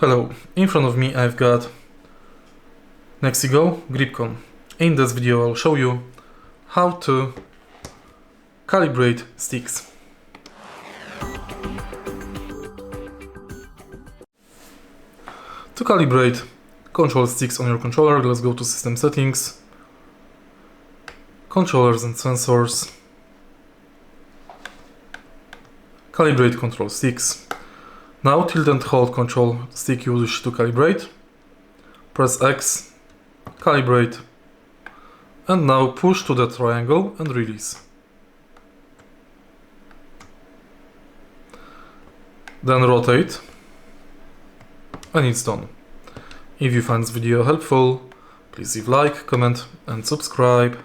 Hello, in front of me I've got NexiGo Gripcon. In this video I'll show you how to calibrate sticks. To calibrate control sticks on your controller, let's go to System Settings, Controllers and Sensors, Calibrate control sticks. Now tilt and hold control stick you wish to calibrate, press X, calibrate, and now push to the triangle and release. Then rotate, and it's done. If you find this video helpful, please leave like, comment and subscribe.